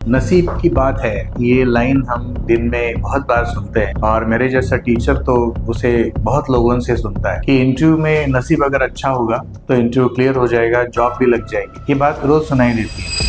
नसीब की बात है, ये लाइन हम दिन में बहुत बार सुनते हैं और मेरे जैसा टीचर तो उसे बहुत लोगों से सुनता है कि इंटरव्यू में नसीब अगर अच्छा होगा तो इंटरव्यू क्लियर हो जाएगा, जॉब भी लग जाएगी। ये बात रोज सुनाई देती है।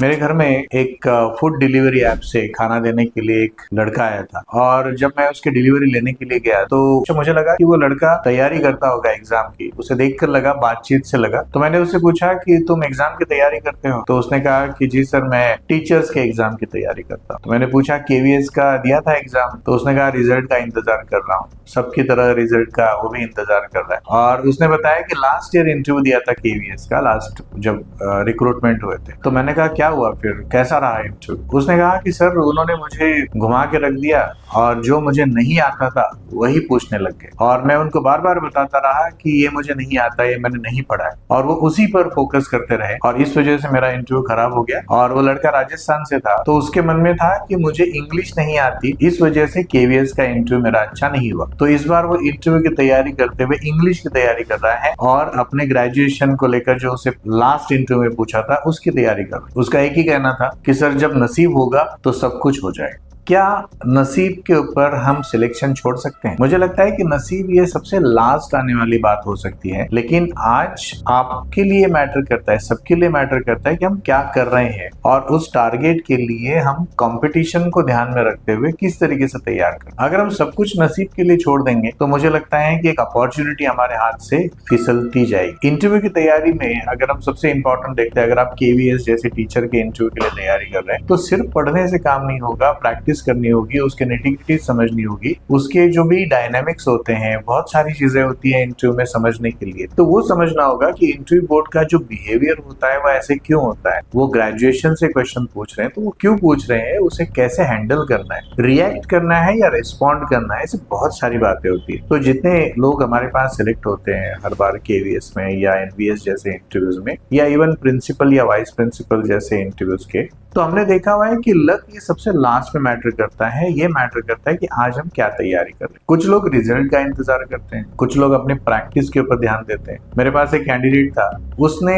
मेरे घर में एक फूड डिलीवरी ऐप से खाना देने के लिए एक लड़का आया था और जब मैं उसकी डिलीवरी लेने के लिए गया तो मुझे लगा कि वो लड़का तैयारी करता होगा एग्जाम की। उसे देखकर लगा, बातचीत से लगा। तो मैंने उससे पूछा कि तुम एग्जाम की तैयारी करते हो? तो उसने कहा कि जी सर, मैं टीचर्स के एग्जाम की तैयारी करता हूँ। तो मैंने पूछा केवीएस का दिया था एग्जाम? तो उसने कहा रिजल्ट का इंतजार कर रहा हूँ, सबकी तरह रिजल्ट का वो भी इंतजार कर रहा है। और उसने बताया कि लास्ट ईयर इंटरव्यू दिया था केवीएस का, लास्ट जब रिक्रूटमेंट हुए थे। तो मैंने कहा क्या हुआ फिर, कैसा रहा इंटरव्यू? उसने कहा कि सर उन्होंने मुझे घुमा के रख दिया और जो मुझे नहीं आता था वही पूछने लग गए और मैं उनको बार बार बताता रहा कि ये मुझे नहीं आता, ये मैंने नहीं पढ़ा है, और वो उसी पर फोकस करते रहे और इस वजह से मेरा इंटरव्यू खराब हो गया। और वो लड़का राजस्थान से था तो उसके मन में था कि मुझे इंग्लिश नहीं आती, इस वजह से केवीएस का इंटरव्यू मेरा अच्छा नहीं हुआ। तो इस बार वो इंटरव्यू की तैयारी करते हुए इंग्लिश की तैयारी कर रहा है और अपने ग्रेजुएशन को लेकर जो उसे लास्ट इंटरव्यू में पूछा था उसकी तैयारी कर रहा है। उसका एक ही कहना था कि सर जब नसीब होगा तो सब कुछ हो जाएगा। क्या नसीब के ऊपर हम सिलेक्शन छोड़ सकते हैं? मुझे लगता है कि नसीब ये सबसे लास्ट आने वाली बात हो सकती है, लेकिन आज आपके लिए मैटर करता है, सबके लिए मैटर करता है कि हम क्या कर रहे हैं और उस टारगेट के लिए हम कंपटीशन को ध्यान में रखते हुए किस तरीके से तैयार करें। अगर हम सब कुछ नसीब के लिए छोड़ देंगे तो मुझे लगता है कि एक अपॉर्चुनिटी हमारे हाथ से फिसलती जाएगी। इंटरव्यू की तैयारी में अगर हम सबसे इंपॉर्टेंट देखते हैं, अगर आप केवीएस जैसे टीचर के इंटरव्यू के लिए तैयारी कर रहे हैं तो सिर्फ पढ़ने से काम नहीं होगा, प्रैक्टिस करनी होगी, उसके निटिग्रिटी समझनी होगी, उसके जो भी डायनामिक्स होते हैं, बहुत सारी चीजें होती हैं इंटरव्यू में समझने के लिए। तो वो समझना होगा कि इंटरव्यू बोर्ड का जो बिहेवियर होता है वो ऐसे क्यों होता है, वो ग्रेजुएशन से क्वेश्चन पूछ रहे हैं तो वो क्यों पूछ रहे हैं, उसे कैसे हैंडल करना है, रिएक्ट करना है या रिस्पॉन्ड करना है, ऐसी बहुत सारी बातें होती है। तो जितने लोग हमारे पास सिलेक्ट होते हैं हर बार केवीएस में या एनवीएस जैसे इंटरव्यूज में या इवन प्रिंसिपल या वाइस प्रिंसिपल जैसे इंटरव्यूज के, तो हमने देखा हुआ है कि लक ये सबसे लास्ट में मैटर करता है। ये मैटर करता है कि आज हम क्या तैयारी कर रहे हैं। कुछ लोग रिजल्ट का इंतजार करते हैं, कुछ लोग अपने प्रैक्टिस के ऊपर ध्यान देते हैं। मेरे पास एक कैंडिडेट था, उसने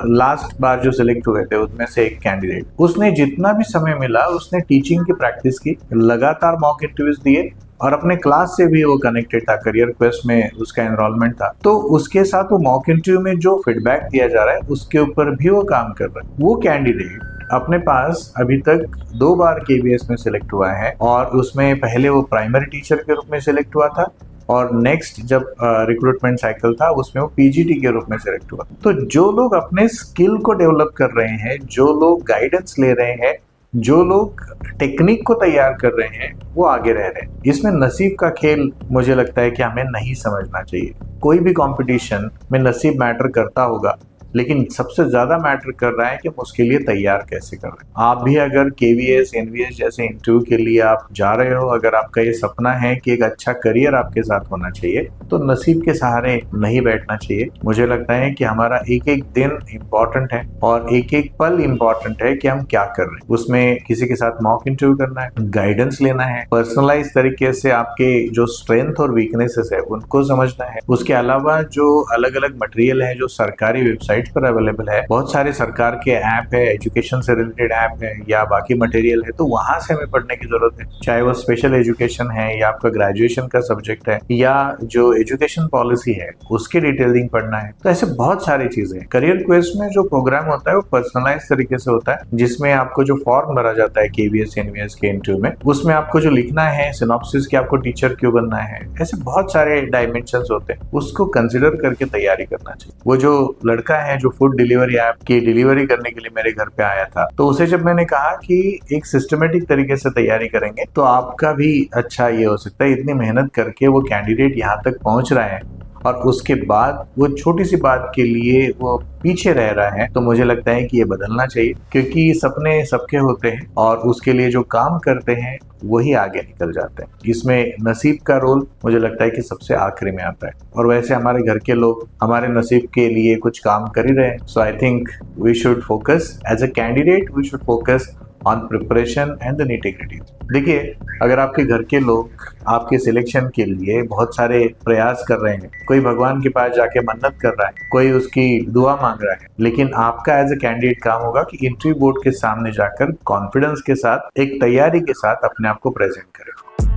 लास्ट बार जो सिलेक्ट हुए थे उसमें से एक कैंडिडेट, उसने जितना भी समय मिला उसने टीचिंग की प्रैक्टिस की, लगातार मॉक इंटरव्यूज दिए और अपने क्लास से भी वो कनेक्टेड था, करियर क्वेस्ट में उसका एनरोलमेंट था। तो उसके साथ वो मॉक इंटरव्यू में जो फीडबैक दिया जा रहा है उसके ऊपर भी वो काम कर रहा है। वो कैंडिडेट अपने पास अभी तक 2 बार केवीएस में सिलेक्ट हुआ है और उसमें पहले वो प्राइमरी टीचर के रूप में सिलेक्ट हुआ था और नेक्स्ट जब रिक्रूटमेंट साइकिल था उसमें वो पीजीटी के रूप में सिलेक्ट हुआ। तो जो लोग अपने स्किल को डेवलप कर रहे हैं, जो लोग गाइडेंस ले रहे हैं, जो लोग टेक्निक को तैयार कर रहे हैं, वो आगे रह रहे हैं। इसमें नसीब का खेल मुझे लगता है कि हमें नहीं समझना चाहिए। कोई भी कंपटीशन में नसीब मैटर करता होगा, लेकिन सबसे ज्यादा मैटर कर रहा है कि हम उसके लिए तैयार कैसे कर रहे हैं। आप भी अगर केवीएस एनवीएस जैसे इंटरव्यू के लिए आप जा रहे हो, अगर आपका ये सपना है कि एक अच्छा करियर आपके साथ होना चाहिए, तो नसीब के सहारे नहीं बैठना चाहिए। मुझे लगता है कि हमारा एक एक दिन इम्पोर्टेंट है और एक एक पल इम्पोर्टेंट है कि हम क्या कर रहे हैं। उसमें किसी के साथ मॉक इंटरव्यू करना है, गाइडेंस लेना है, पर्सनलाइज तरीके से आपके जो स्ट्रेंथ और वीकनेसेस है उनको समझना है। उसके अलावा जो अलग अलग मटेरियल है जो सरकारी वेबसाइट पर अवेलेबल है, बहुत सारे सरकार के ऐप है, एजुकेशन से रिलेटेड ऐप है या बाकी मटेरियल है, तो वहां से हमें पढ़ने की जरूरत है। चाहे वो स्पेशल एजुकेशन है या आपका ग्रेजुएशन का सब्जेक्ट है या जो एजुकेशन पॉलिसी है उसकी डिटेलिंग पढ़ना है। तो ऐसे बहुत सारी चीजें हैं। करियर क्वेस्ट में जो प्रोग्राम होता है वो पर्सनलाइज तरीके से होता है, जिसमें आपको जो फॉर्म भरा जाता है केवीएस एनवीएस के इंटरव्यू में, उसमें आपको जो लिखना है सिनॉप्सिस कि आपको टीचर क्यों बनना है, ऐसे बहुत सारे डायमेंशंस होते हैं, उसको कंसिडर करके तैयारी करना चाहिए। वो जो लड़का है जो फूड डिलीवरी ऐप की डिलीवरी करने के लिए मेरे घर पे आया था, तो उसे जब मैंने कहा कि एक सिस्टमेटिक तरीके से तैयारी करेंगे तो आपका भी अच्छा ये हो सकता है। इतनी मेहनत करके वो कैंडिडेट यहाँ तक पहुंच रहा है और उसके बाद वो छोटी सी बात के लिए वो पीछे रह रहा है, तो मुझे लगता है कि ये बदलना चाहिए, क्योंकि सपने सबके होते हैं और उसके लिए जो काम करते हैं वही आगे निकल जाते हैं। इसमें नसीब का रोल मुझे लगता है कि सबसे आखिरी में आता है और वैसे हमारे घर के लोग हमारे नसीब के लिए कुछ काम कर ही रहे हैं। So I think we should focus as a candidate, we should focus on preparation and the integrity. देखिए, अगर आपके घर के लोग आपके सिलेक्शन के लिए बहुत सारे प्रयास कर रहे हैं, कोई भगवान के पास जाके मन्नत कर रहा है, कोई उसकी दुआ मांग रहा है, लेकिन आपका एज ए कैंडिडेट काम होगा कि इंटरव्यू बोर्ड के सामने जाकर कॉन्फिडेंस के साथ, एक तैयारी के साथ अपने आप को प्रेजेंट करें।